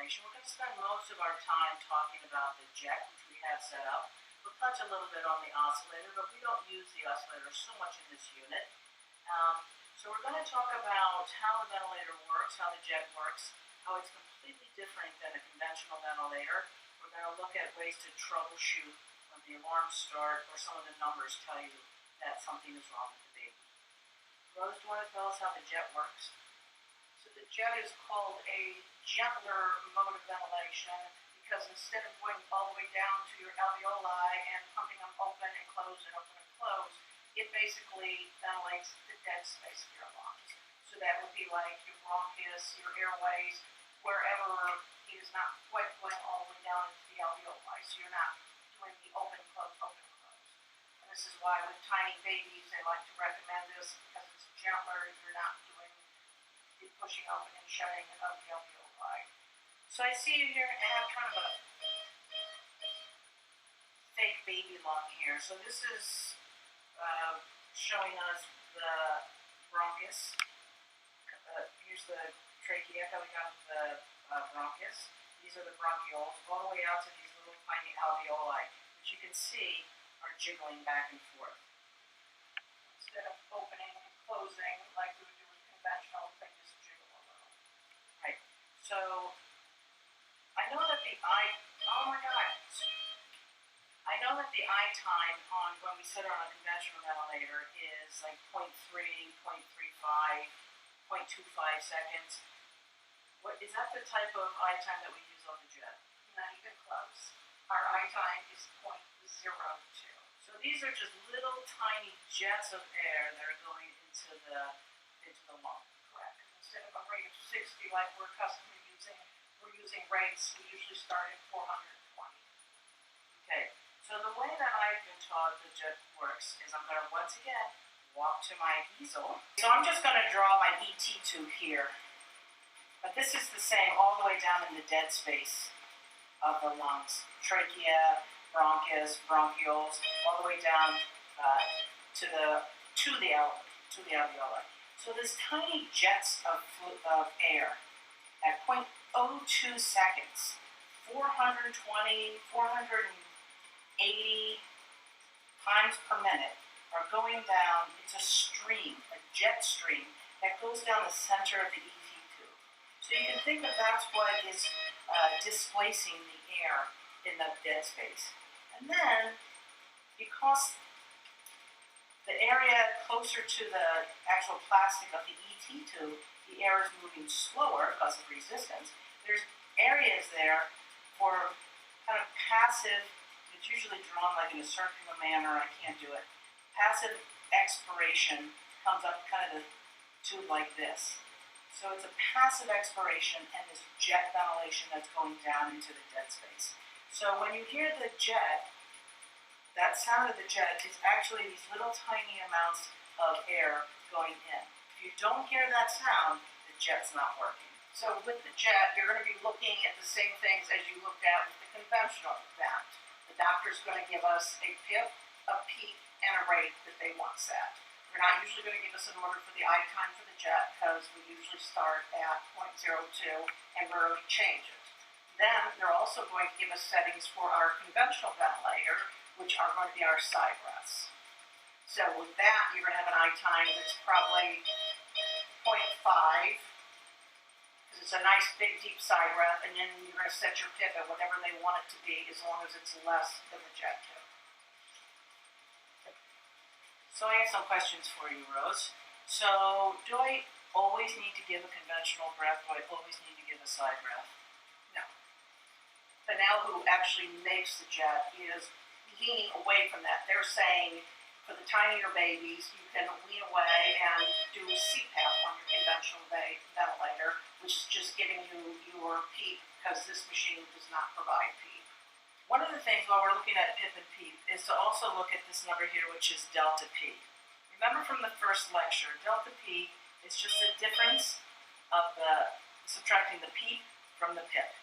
ventilation. We're going to spend most of our time talking about the jet, which we have set up. We'll touch a little bit on the oscillator, but we don't use the oscillator so much in this unit. So we're going to talk about how the ventilator works, how the jet works, how it's completely different than a conventional ventilator. We're going to look at ways to troubleshoot when the alarms start or some of the numbers tell you that something is wrong with the baby. Rose, do you want to tell us how the jet works? So the jet is called a gentler mode of ventilation because instead of going all the way down to your alveoli and pumping them open and close and open and close, it basically ventilates the dead space of your lungs. So that would be like your bronchus, your airways, wherever it is not quite going all the way down into the alveoli. So you're not doing the open, close, open, close. And this is why with tiny babies, they like to recommend this because it's gentler. You're not doing the pushing open and shutting of the alveoli. So I see you here and have kind of a fake baby lung here. So this is showing us the bronchus. Here's the trachea coming out of the bronchus. These are the bronchioles, all the way out to these little tiny alveoli, which you can see are jiggling back and forth. Instead of opening and closing like we would do with conventional, they just jiggle a little. Right. So I know that the eye time on when we sit on a conventional ventilator is like 0.3, 0.35, 0.25 seconds. What is that the type of eye time that we use on the jet? Not even close. Our eye time is 0.02. So these are just little tiny jets of air that are going into the lung. Correct. Instead of a rate of 60 like we're accustomed to using, we're using rates. We usually start at 420. Okay. So the way that I've been taught the jet works is I'm going to once again walk to my easel. So I'm just going to draw my ET tube here. But this is the same all the way down in the dead space of the lungs. Trachea, bronchus, bronchioles, all the way down to the alveoli. So there's tiny jets of air at 0.02 seconds, 420, 480 times per minute are going down. It's a stream, a jet stream that goes down the center of the ET tube. So you can think that that's what is displacing the air in the dead space. And then, because the area closer to the actual plastic of the ET tube, the air is moving slower because of resistance, there's areas there for kind of passive. It's usually drawn like in a circular manner. I can't do it. Passive expiration comes up kind of the tube like this. So it's a passive expiration and this jet ventilation that's going down into the dead space. So when you hear the jet, that sound of the jet is actually these little tiny amounts of air going in. If you don't hear that sound, the jet's not working. So with the jet, you're going to be looking at the same things as you looked at with the conventional vent. The doctor's going to give us a PIP, a peak, and a rate that they want set. They're not usually going to give us an order for the eye time for the jet because we usually start at 0.02 and rarely change it. Then they're also going to give us settings for our conventional ventilator, which are going to be our side breaths. So with that, you're going to have an eye time that's probably 0.5. It's a nice big deep side breath, and then you're going to set your PIP at whatever they want it to be as long as it's less than the jet tube. So I have some questions for you, Rose. So do I always need to give a conventional breath? Do I always need to give a side breath? No. Now who actually makes the jet is leaning away from that. They're saying for the tinier babies, you can lean away and do CPAP on your conventional ventilator, which is just giving you your PEEP because this machine does not provide PEEP. One of the things while we're looking at PIP and PEEP is to also look at this number here, which is delta P. Remember from the first lecture, delta P is just the difference of subtracting the PEEP from the PIP.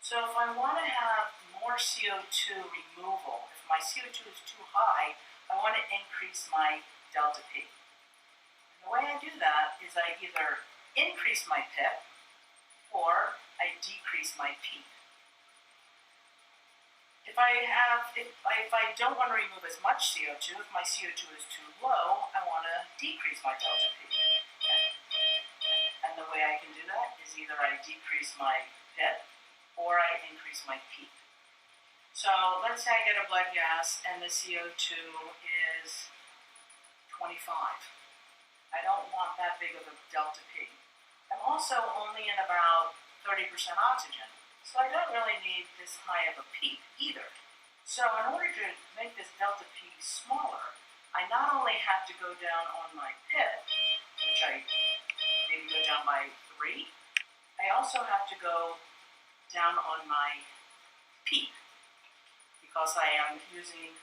So if I want to have more CO2 removal, if my CO2 is too high, I want to increase my delta P. And the way I do that is I either increase my PIP or I decrease my PEEP. If I don't want to remove as much CO2, if my CO2 is too low, I want to decrease my delta P. And the way I can do that is either I decrease my PIP or I increase my PEEP. So let's say I get a blood gas and the CO2 is 25. I don't want that big of a delta P. I'm also only in about 30% oxygen, so I don't really need this high of a PEEP either. So in order to make this delta P smaller, I not only have to go down on my PIP, which I maybe go down by 3, I also have to go down on my PEEP because I am using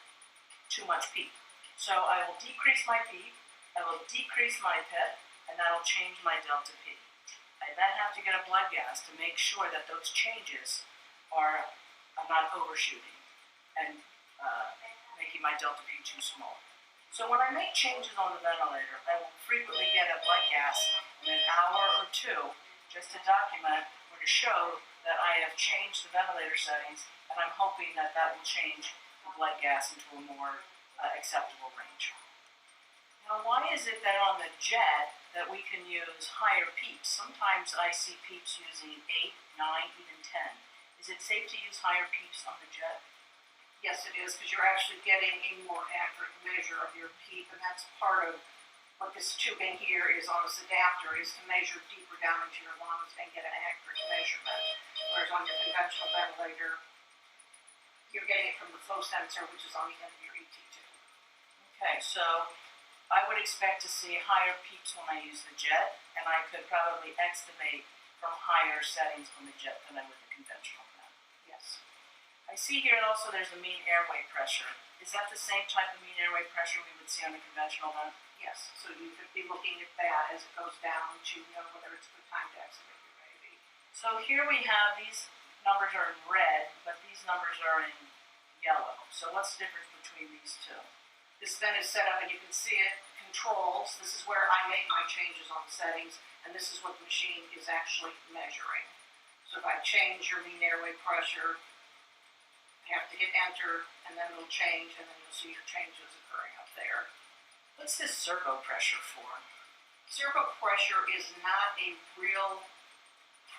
too much PEEP. So I will decrease my PEEP, I will decrease my PIP, and that'll change my delta P. I then have to get a blood gas to make sure that those changes are I'm not overshooting and making my delta P too small. So when I make changes on the ventilator, I will frequently get a blood gas in an hour or two just to document or to show that I have changed the ventilator settings, and I'm hoping that that will change the blood gas into a more acceptable range. Now, why is it that on the jet that we can use higher PEEPs? Sometimes I see PEEPs using 8, 9, even 10. Is it safe to use higher PEEPs on the jet? Yes, it is, because you're actually getting a more accurate measure of your PEEP, and that's part of what this tubing here is on this adapter, is to measure deeper down into your lungs and get an accurate measurement. Whereas on your conventional ventilator, you're getting it from the flow sensor, which is on the end of your ET tube. Okay, so I would expect to see higher PEEPs when I use the jet, and I could probably estimate from higher settings on the jet than I would the conventional vent. Yes. I see here also there's a mean airway pressure. Is that the same type of mean airway pressure we would see on the conventional vent? Yes, so you could be looking at that as it goes down to know whether it's a good time to extubate your baby. So here we have these numbers are in red, but these numbers are in yellow. So what's the difference between these two? This then is set up, and you can see it controls. This is where I make my changes on the settings, and this is what the machine is actually measuring. So if I change your mean airway pressure, I have to hit enter, and then it'll change, and then you'll see your changes occurring up there. What's this servo pressure for? Servo pressure is not a real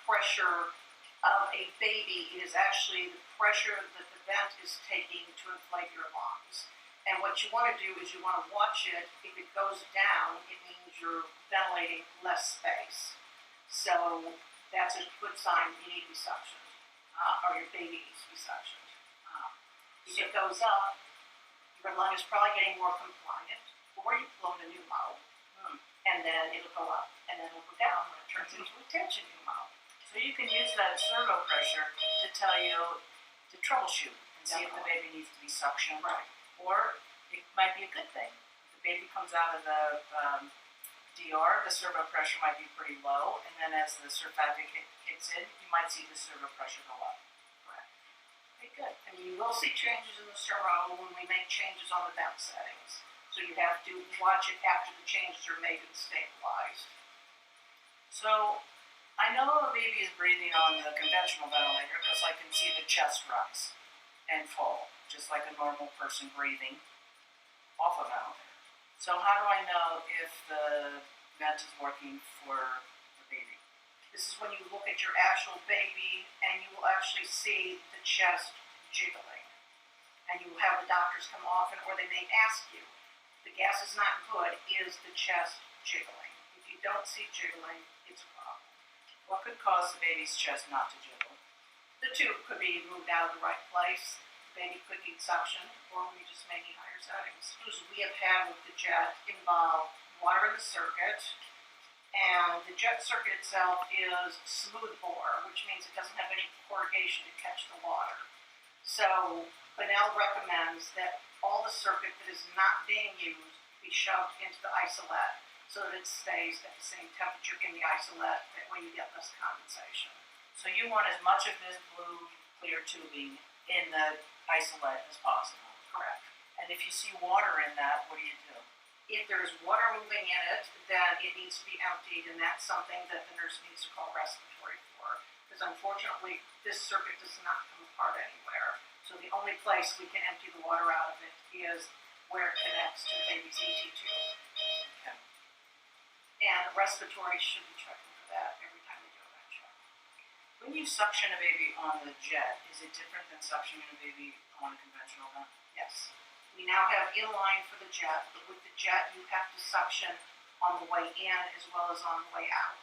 pressure of a baby. It is actually the pressure that the vent is taking to inflate your lungs. And what you want to do is you want to watch it. If it goes down, it means you're ventilating less space. So that's a good sign you need to be suctioned, or your baby needs to be suctioned. If it goes up, your lung is probably getting more compliant, or you've blown a pneumo, and then it'll go up, and then it'll go down when it turns into a tension pneumo. So you can use that servo pressure to tell you to troubleshoot and see if the baby needs to be suctioned. Right. Or it might be a good thing. If the baby comes out of the DR, the servo pressure might be pretty low, and then as the surfactant kicks in, you might see the servo pressure go up. Correct. Okay, good. And you will see changes in the servo when we make changes on the vent settings. So you have to watch it after the changes are made and stabilized. So I know a baby is breathing on the conventional ventilator because I can see the chest rise and fall, just like a normal person breathing off a ventilator. So how do I know if the vent is working for the baby? This is when you look at your actual baby and you will actually see the chest jiggling. And you will have the doctors come often, or they may ask you, the gas is not good, is the chest jiggling? If you don't see jiggling, it's a problem. What could cause the baby's chest not to jiggle? The tube could be moved out of the right place. The baby could need suction, or we just may need higher settings. Issues we have had with the jet involve water in the circuit, and the jet circuit itself is smooth bore, which means it doesn't have any corrugation to catch the water. So Bunnell recommends that all the circuit that is not being used be shoved into the isolette so that it stays at the same temperature in the isolette. That way you get less condensation. So you want as much of this blue clear tubing in the isolette as possible. Correct. And if you see water in that, what do you do? If there's water moving in it, then it needs to be emptied, and that's something that the nurse needs to call respiratory for. Because unfortunately, this circuit does not come apart anywhere. So the only place we can empty the water out of it is where it connects to the baby's ET tube. Okay. And respiratory should be checking for that every time they do a vent check. When you suction a baby on the jet, is it different than suctioning a baby on a conventional vent? Yes. We now have inline for the jet, but with the jet you have to suction on the way in as well as on the way out.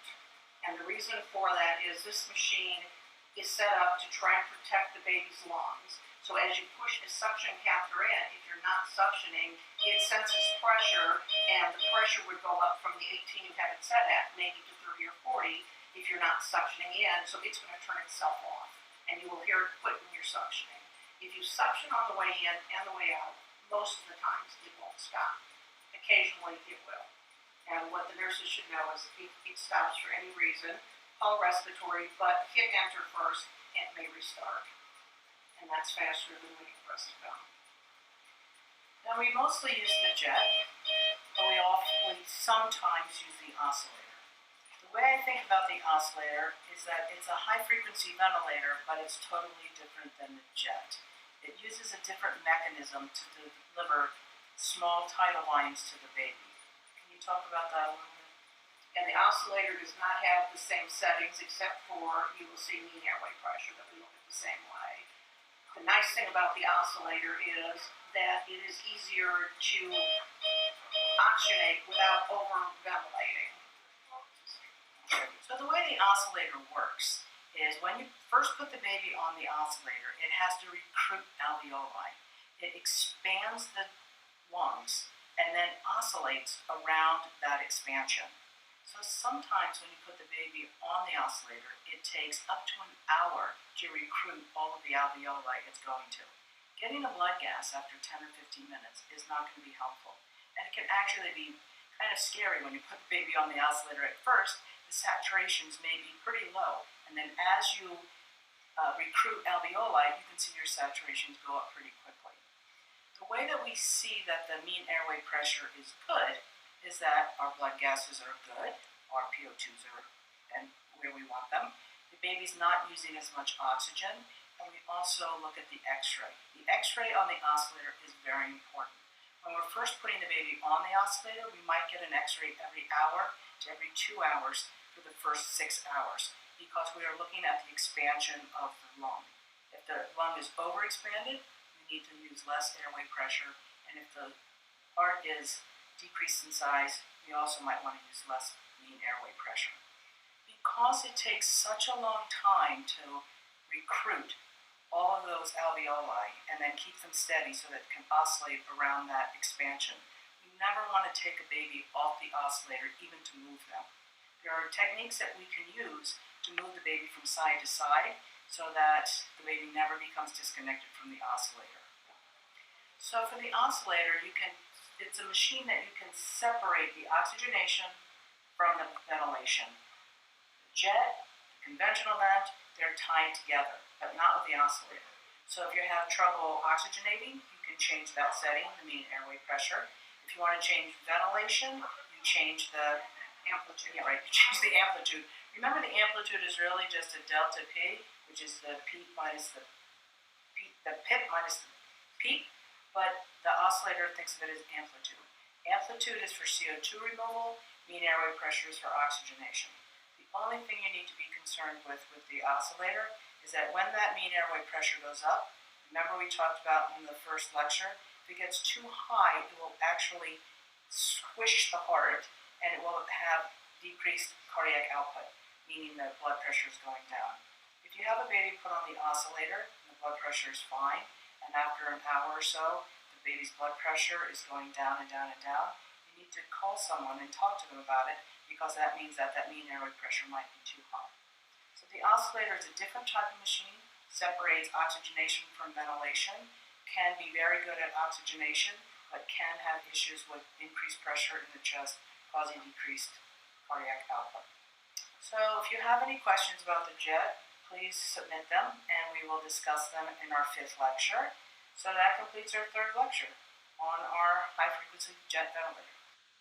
And the reason for that is this machine is set up to try and protect the baby's lungs. So as you push the suction catheter in, if you're not suctioning, it senses pressure, and the pressure would go up from the 18 you have it set at, maybe to 30 or 40, if you're not suctioning in, so it's going to turn itself off, and you will hear it quit when you're suctioning. If you suction on the way in and the way out, most of the times it won't stop. Occasionally it will. And what the nurses should know is if it stops for any reason, call respiratory, but hit enter first, and it may restart. And that's faster than waiting for us to go. Now we mostly use the jet, but we sometimes use the oscillator. The way I think about the oscillator is that it's a high frequency ventilator, but it's totally different than the jet. It uses a different mechanism to deliver small tidal lines to the baby. Can you talk about that a little bit? And the oscillator does not have the same settings, except for you will see mean airway pressure that we look at the same way. The nice thing about the oscillator is that it is easier to oxygenate without over-ventilating. So the way the oscillator works is when you first put the baby on the oscillator, it has to recruit alveoli. It expands the lungs and then oscillates around that expansion. So sometimes when you put the baby on the oscillator, it takes up to an hour to recruit all of the alveoli it's going to. Getting a blood gas after 10 or 15 minutes is not going to be helpful. And it can actually be kind of scary when you put the baby on the oscillator at first. The saturations may be pretty low. And then as you recruit alveoli, you can see your saturations go up pretty quickly. The way that we see that the mean airway pressure is good is that our blood gases are good, our PO2s are where we want them. The baby's not using as much oxygen, and we also look at the x-ray. The x-ray on the oscillator is very important. When we're first putting the baby on the oscillator, we might get an x-ray every hour to every 2 hours for the first 6 hours, because we are looking at the expansion of the lung. If the lung is overexpanded, we need to use less airway pressure, and if the heart is decreased in size, we also might want to use less mean airway pressure. Because it takes such a long time to recruit all of those alveoli and then keep them steady so that it can oscillate around that expansion, we never want to take a baby off the oscillator even to move them. There are techniques that we can use to move the baby from side to side so that the baby never becomes disconnected from the oscillator. So for the oscillator, it's a machine that you can separate the oxygenation from the ventilation. The jet, the conventional vent, they're tied together, but not with the oscillator. So if you have trouble oxygenating, you can change that setting, the mean airway pressure. If you want to change ventilation, you change the amplitude. Yeah, right, you change the amplitude. Remember, the amplitude is really just a delta P, which is the peak minus the pip minus the peak, but the oscillator thinks of it as amplitude. Amplitude is for CO2 removal, mean airway pressure is for oxygenation. The only thing you need to be concerned with the oscillator is that when that mean airway pressure goes up, remember we talked about in the first lecture, if it gets too high, it will actually squish the heart and it will have decreased cardiac output, meaning that blood pressure is going down. If you have a baby put on the oscillator and the blood pressure is fine, and after an hour or so, the baby's blood pressure is going down and down and down, you need to call someone and talk to them about it, because that means that mean airway pressure might be too high. So the oscillator is a different type of machine, separates oxygenation from ventilation, can be very good at oxygenation, but can have issues with increased pressure in the chest, causing decreased cardiac output. So if you have any questions about the jet, please submit them, and we will discuss them in our 5th lecture. So that completes our 3rd lecture on our high-frequency jet ventilator.